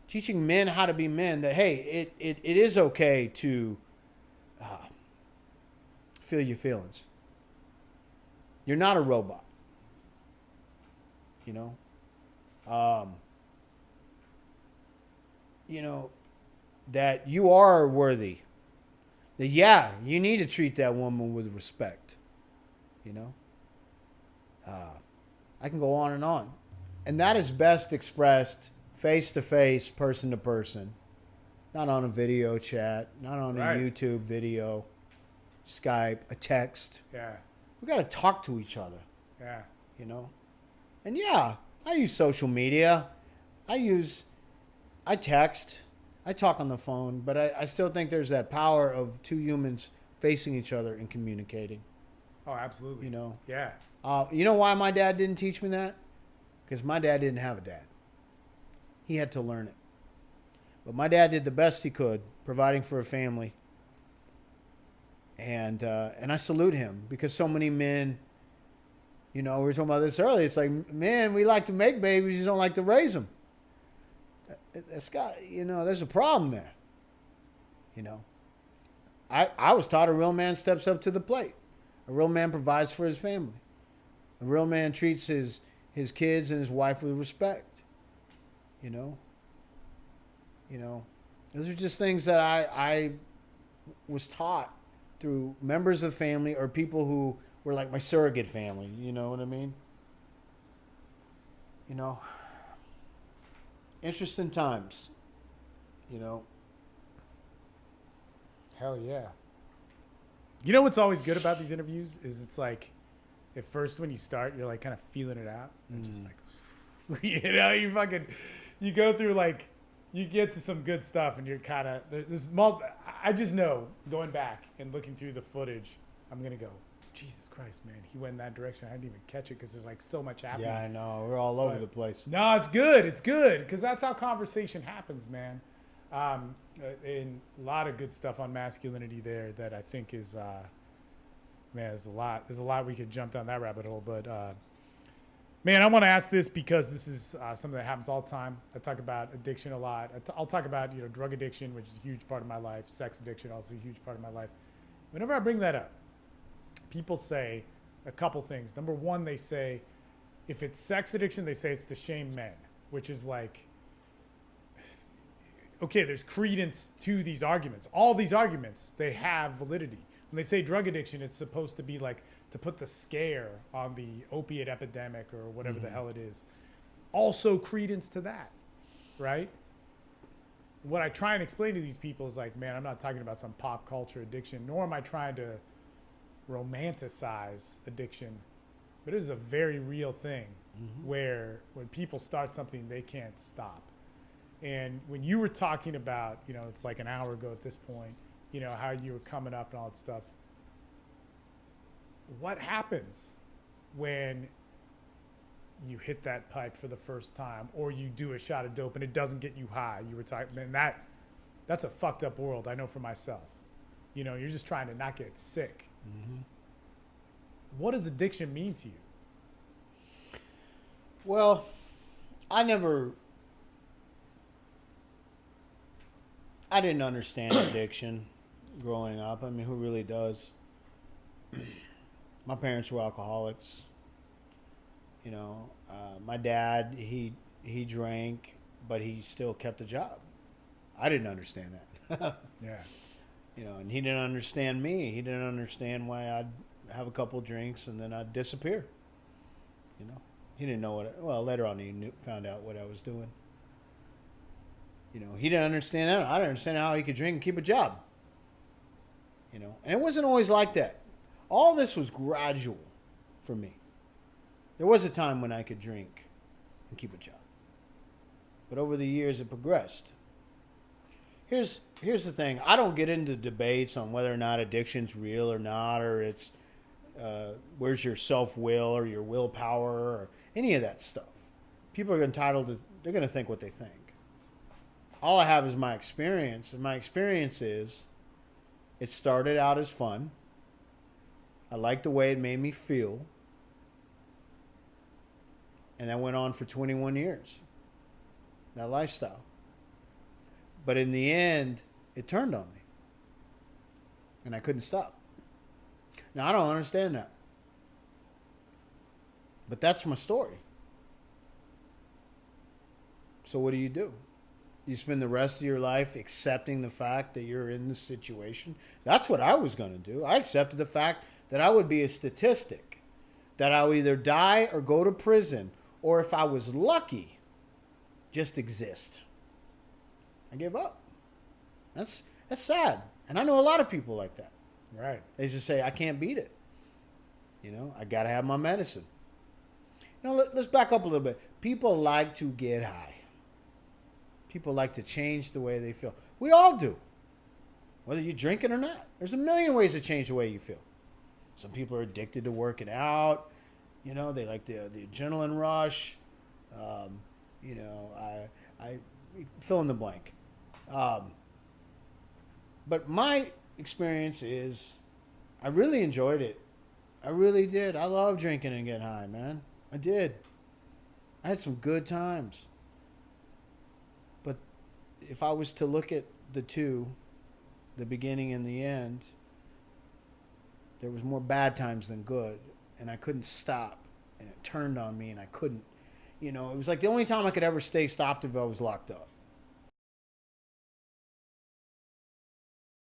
teaching men how to be men, that, hey, it is okay to feel your feelings. You're not a robot. You know? That you are worthy. That, yeah, you need to treat that woman with respect. You know? I can go on and on. And that is best expressed face-to-face, person-to-person. Not on a video chat. Not on a YouTube video. Skype. A text. Yeah. We got to talk to each other. Yeah. You know? And yeah, I use social media. I text. I talk on the phone. But I still think there's that power of two humans facing each other and communicating. Oh, absolutely. You know? Yeah. You know why my dad didn't teach me that? Because my dad didn't have a dad. He had to learn it. But my dad did the best he could, providing for a family. And I salute him, because so many men, we were talking about this earlier. It's like, man, we like to make babies, you don't like to raise them. That's got, there's a problem there. I was taught a real man steps up to the plate. A real man provides for his family. A real man treats his kids and his wife with respect. Those are just things that I was taught through members of family or people who were like my surrogate family. You know what I mean? Interesting times. Hell yeah. You know what's always good about these interviews is it's like, at first when you start, you're like kind of feeling it out. And just like, you go through like, you get to some good stuff and you're kind of, I just know going back and looking through the footage, I'm going to go, Jesus Christ, man, he went in that direction. I didn't even catch it because there's like so much happening. Yeah, I know. We're all over the place. No, it's good. It's good because that's how conversation happens, man. And a lot of good stuff on masculinity there that I think is, man, there's a lot we could jump down that rabbit hole. But, man, I want to ask this because this is something that happens all the time. I talk about addiction a lot. I'll talk about, drug addiction, which is a huge part of my life. Sex addiction, also a huge part of my life. Whenever I bring that up, people say a couple things. Number one, they say, if it's sex addiction, they say it's to shame men, which is like, okay, there's credence to these arguments. All these arguments, they have validity. When they say drug addiction, it's supposed to be like to put the scare on the opiate epidemic or whatever the hell it is. Also credence to that, right? What I try and explain to these people is like, man, I'm not talking about some pop culture addiction, nor am I trying to romanticize addiction, but it is a very real thing where when people start something, they can't stop. And when you were talking about, it's like an hour ago at this point, how you were coming up and all that stuff. What happens when you hit that pipe for the first time or you do a shot of dope and it doesn't get you high? You were talking, man, that's a fucked up world. I know for myself. You're just trying to not get sick. What does addiction mean to you? Well, I didn't understand addiction growing up. I mean, who really does? My parents were alcoholics. My dad, he drank, but he still kept a job. I didn't understand that. Yeah. And he didn't understand me. He didn't understand why I'd have a couple drinks and then I'd disappear. He didn't know later on he found out what I was doing. He didn't understand that. I didn't understand how he could drink and keep a job. And it wasn't always like that. All this was gradual for me. There was a time when I could drink and keep a job. But over the years, it progressed. Here's the thing. I don't get into debates on whether or not addiction's real or not, or it's where's your self-will or your willpower or any of that stuff. People are entitled to, they're going to think what they think. All I have is my experience, and my experience is it started out as fun. I liked the way it made me feel. And that went on for 21 years. That lifestyle. But in the end, it turned on me. And I couldn't stop. Now, I don't understand that. But that's my story. So what do? You spend the rest of your life accepting the fact that you're in this situation? That's what I was going to do. I accepted the fact that I would be a statistic, that I'll either die or go to prison, or if I was lucky, just exist. I gave up. That's sad. And I know a lot of people like that. Right. They just say, I can't beat it. You know, I got to have my medicine. You know, let's back up a little bit. People like to get high. People like to change the way they feel. We all do. Whether you're drinking or not. There's a million ways to change the way you feel. Some people are addicted to working out. You know, they like the adrenaline rush. You know, I fill in the blank. But my experience is I really enjoyed it. I really did. I love drinking and getting high, man. I did. I had some good times. But if I was to look at the two, the beginning and the end, there was more bad times than good. And I couldn't stop. And it turned on me and I couldn't. You know, it was like the only time I could ever stay stopped if I was locked up.